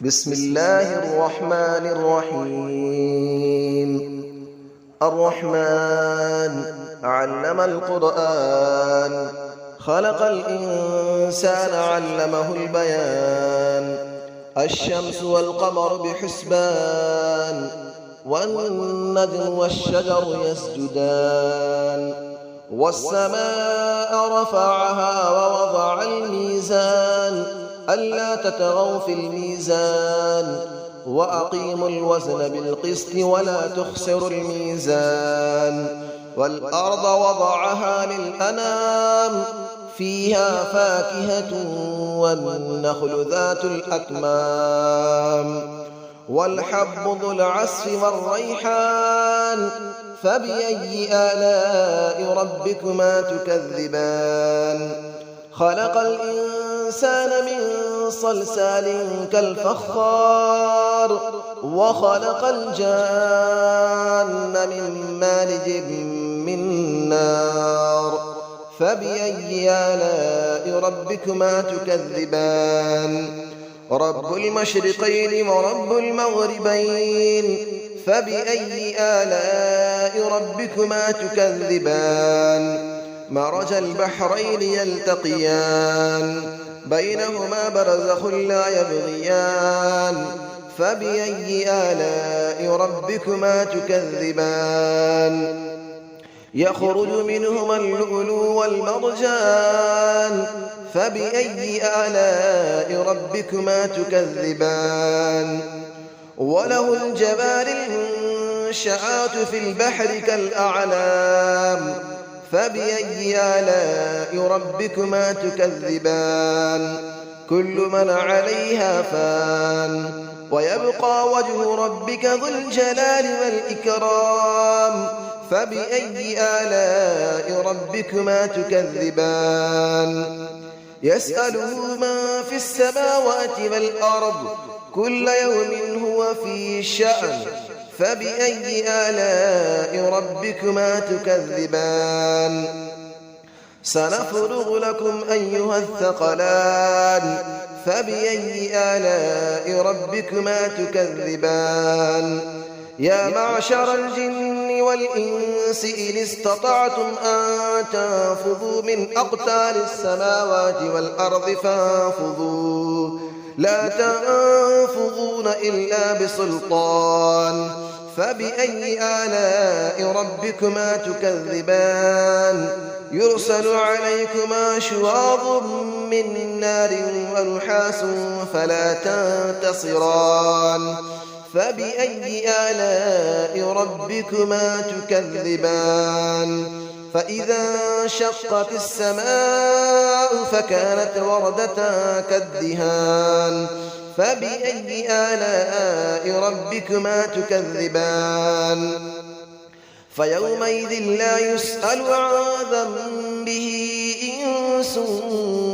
بسم الله الرحمن الرحيم. الرحمن علم القرآن، خلق الإنسان علمه البيان. الشمس والقمر بحسبان، والنجم والشجر يسجدان. والسماء رفعها ووضع الميزان، ألا تطغوا في الميزان، وأقيموا الوزن بالقسط ولا تخسروا الميزان. والأرض وضعها للأنام، فيها فاكهة والنخل ذات الأكمام. والحب ذو العصف والريحان، فبأي آلاء ربكما تكذبان. خلق الإنسان من صلصال كالفخار، وخلق الجان من مارج من نار. فبأي آلاء ربكما تكذبان. رب المشرقين ورب المغربين، فبأي آلاء ربكما تكذبان. مرج البحرين يلتقيان، بينهما برزخ لا يبغيان. فبأي آلاء ربكما تكذبان. يخرج منهما اللؤلؤ والمرجان، فبأي آلاء ربكما تكذبان. وله الجوار المنشآت في البحر كالأعلام، فبأي آلاء ربكما تكذبان. كل من عليها فان، ويبقى وجه ربك ذو الجلال والإكرام. فبأي آلاء ربكما تكذبان. يسأله من في السماوات والأرض، كل يوم هو في شأن. فبأي آلاء ربكما تكذبان. سنفرغ لكم أيها الثقلان، فبأي آلاء ربكما تكذبان. يا معشر الجن والإنس إن استطعتم أن تنفذوا من أقطار السماوات والأرض فانفذوا، لا تنفذون إلا بسلطان. فبأي آلاء ربكما تكذبان. يرسل عليكما شواظ من نار ونحاس فلا تنتصران. فبأي آلاء ربكما تكذبان. فإذا انشقت السماء فكانت وردة كالدهان. فبأي آلاء ربكما تكذبان. فيومئذ لا يسأل عن ذنبه إنس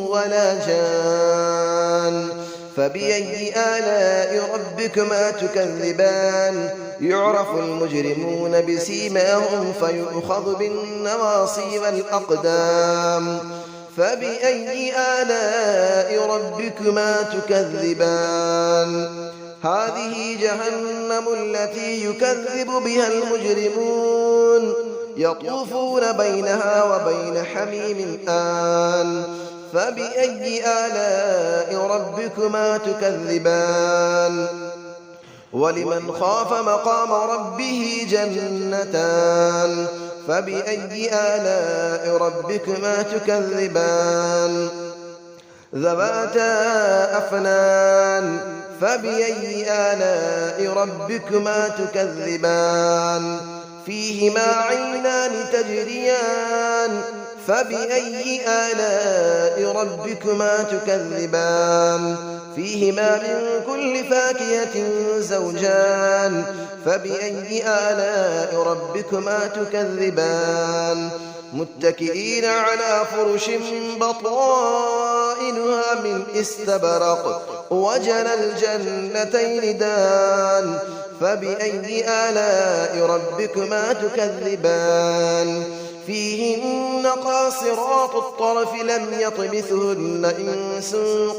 ولا جان. فبأي آلاء ربكما تكذبان. يعرف المجرمون بسيماهم فيؤخذ بالنواصي والأقدام. فبأي آلاء ربكما تكذبان. هذه جهنم التي يكذب بها المجرمون، يطوفون بينها وبين حميم آن. فبأي آلاء ربكما تكذبان. ولمن خاف مقام ربه جنتان. فبأي آلاء ربكما تكذبان. ذواتا أفنان. فبأي آلاء ربكما تكذبان. فيهما عينان تجريان. فبأي آلاء ربكما تكذبان. فيهما من كل فاكهة زوجان. فبأي آلاء ربكما تكذبان. متكئين على فرش بطائنها من استبرق، وجنى الجنتين دان. فبأي آلاء ربكما تكذبان. فيهن قاصرات الطرف لم يطمثهن إنس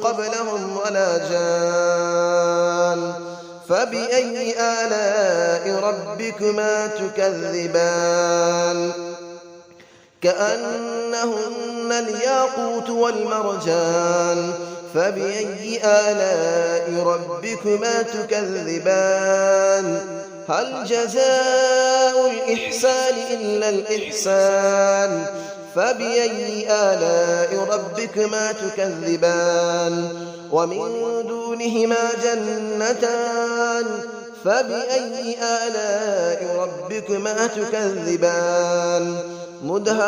قبلهم ولا جان. فبأي آلاء ربكما تكذبان كأنهن الياقوت والمرجان فبأي آلاء ربكما تكذبان هل جزاء الإحسان إلا الإحسان فبأي آلاء ربكما تكذبان ومن دونهما جنتان فبأي آلاء ربكما تكذبان مدهامتان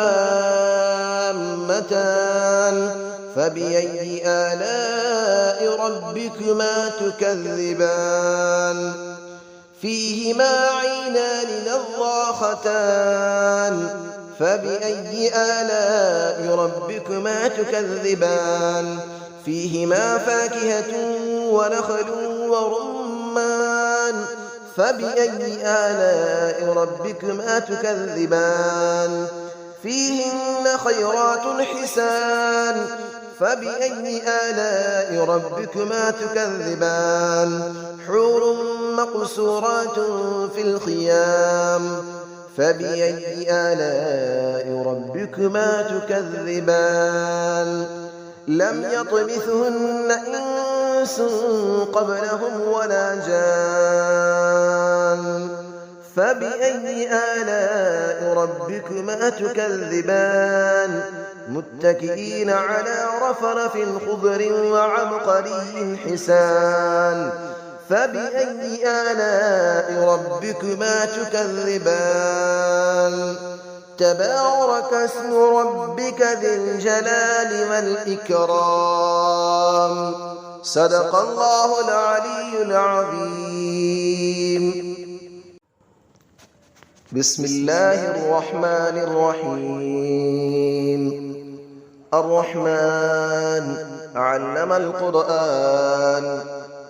فبأي آلاء ربكما تكذبان فيهما عينان نضاختان فبأي آلاء ربكما تكذبان فيهما فاكهة ونخل ورمان فبأي آلاء ربكما تكذبان فيهن خيرات حسان فبأي آلاء ربكما تكذبان حور مقصورات في الخيام فبأي آلاء ربكما تكذبان لم يطمثهن إنس قبلهم ولا جان فبأي آلاء ربكما تكذبان متكئين على رفرف خضر وعبقري حسان فبأي آلاء ربكما تكذبان تبارك اسم ربك ذي الجلال والإكرام صدق الله العلي العظيم بسم الله الرحمن الرحيم الرحمن علم القرآن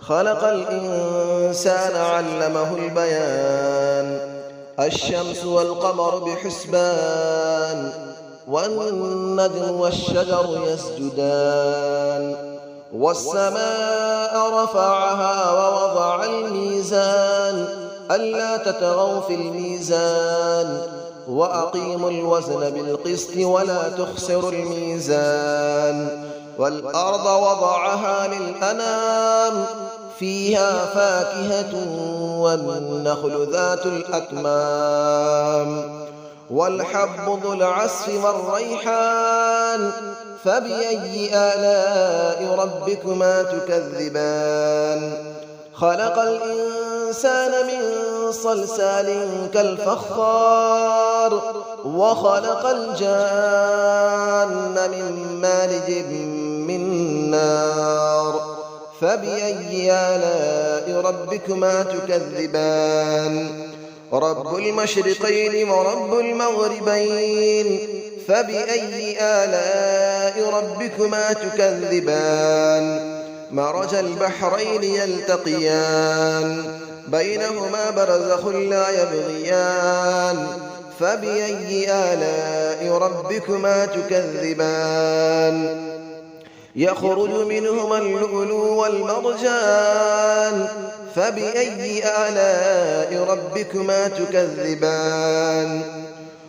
خلق الإنسان علمه البيان الشمس والقمر بحسبان والنجم والشجر يسجدان والسماء رفعها ووضع الميزان ألا تطغوا في الميزان وأقيموا الوزن بالقسط ولا تخسروا الميزان والأرض وضعها للأنام فيها فاكهة والنخل ذات الأكمام والحب ذو العصف والريحان فبأي آلاء ربكما تكذبان خلق الإنسان من صلصال كالفخار وخلق الجان من مارج من نار فبأي آلاء ربكما تكذبان رب المشرقين ورب المغربين فبأي آلاء ربكما تكذبان مرج البحرين يلتقيان بينهما برزخ لا يبغيان فبأي آلاء ربكما تكذبان يخرج منهما اللؤلؤ والمرجان فبأي آلاء ربكما تكذبان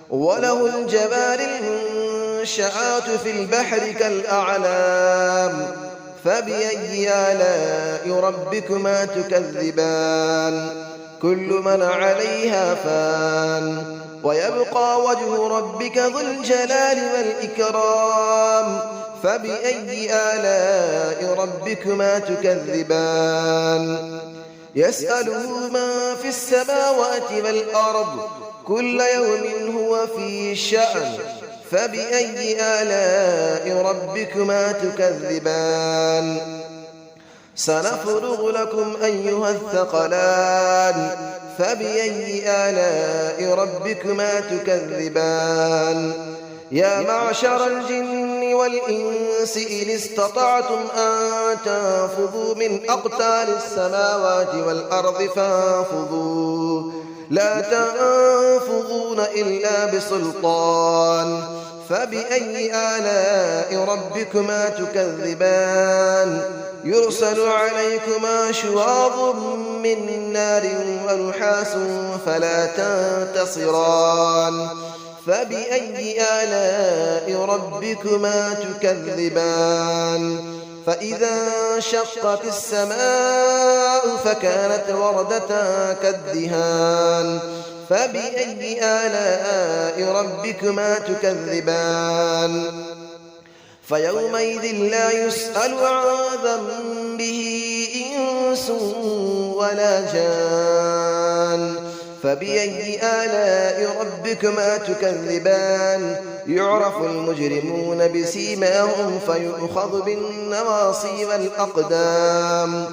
وله الجبال المنشآت في البحر كالأعلام فبأي آلاء ربكما تكذبان كل من عليها فان ويبقى وجه ربك ذو الجلال والإكرام فبأي آلاء ربكما تكذبان يسأله من في السماوات والأرض كل يوم هو في شأن فبأي آلاء ربكما تكذبان سنفرغ لكم أيها الثقلان فبأي آلاء ربكما تكذبان يا معشر الجن والإنس إن استطعتم أن تنفذوا من أقطار السماوات والأرض فانفذوا لا تنفذون إلا بسلطان فبأي آلاء ربكما تكذبان يرسل عليكما شواظ من نار ونحاس فلا تنتصران فبأي آلاء ربكما تكذبان فإذا انشقت السماء فكانت وردة كالدهان فبأي آلاء ربكما تكذبان فيومئذ لا يسأل عن ذنبه إنس ولا جان فبأي آلاء ربكما تكذبان يعرف المجرمون بسيماهم فيؤخذ بالنواصي والأقدام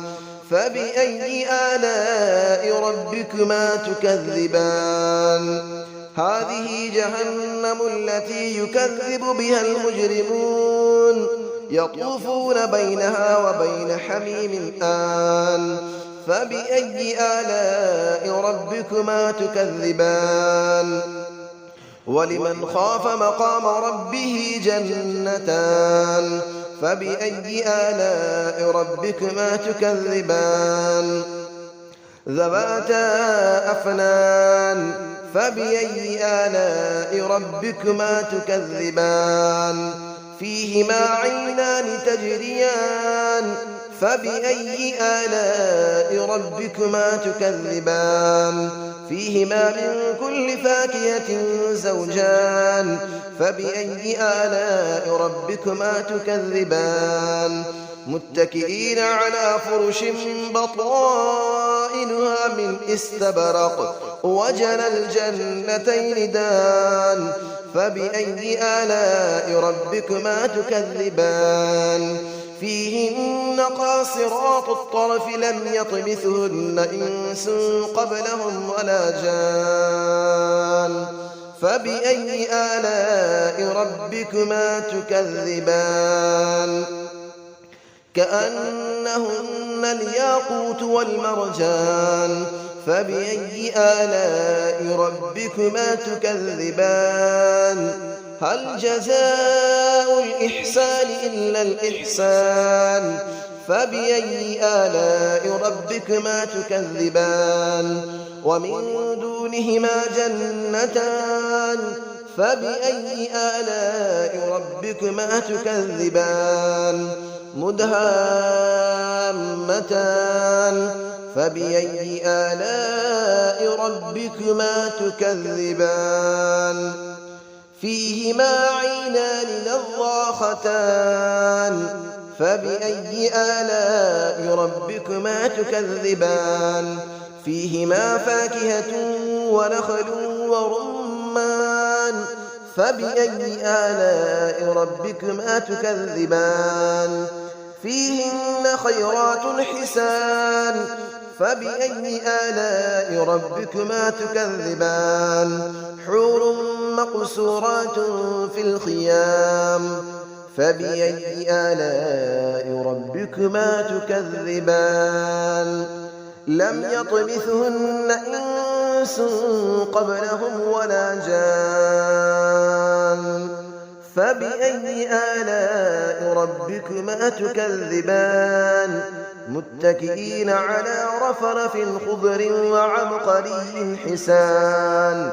فبأي آلاء ربكما تكذبان هذه جهنم التي يكذب بها المجرمون يطوفون بينها وبين حميم آن فبأي آلاء ربكما تكذبان ولمن خاف مقام ربه جنتان فبأي آلاء ربكما تكذبان ذواتا أفنان فبأي آلاء ربكما تكذبان فيهما عينان تجريان فبأي آلاء ربكما تكذبان فيهما من كل فاكهة زوجان فبأي آلاء ربكما تكذبان متكئين على فرش بطائنها من استبرق وجنى الجنتين دان فبأي آلاء ربكما تكذبان فيهن قاصرات الطرف لم يطمثهن إنس قبلهم ولا جان فبأي آلاء ربكما تكذبان كأنهن الياقوت والمرجان فبأي آلاء ربكما تكذبان هل جزاء الإحسان إلا الإحسان فبأي آلاء ربكما تكذبان ومن دونهما جنتان فبأي آلاء ربكما تكذبان مدهامتان فبأي آلاء ربكما تكذبان فيهما عينان نضاختان فبأي آلاء ربكما تكذبان فيهما فاكهة ونخل ورمان فبأي آلاء ربكما تكذبان فيهن خيرات حسان فبأي آلاء ربكما تكذبان حور مقصورات في الخيام فبأي آلاء ربكما تكذبان لم يطمثهن إنس قبلهم ولا جان فبأي آلاء ربكما تكذبان متكئين على رفرف خضر وعبقري حسان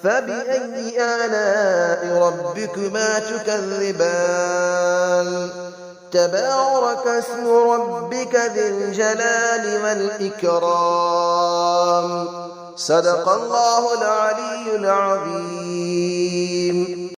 فبأي آلاء ربكما تكذبان تبارك اسم ربك ذي الجلال والإكرام صدق الله العلي العظيم.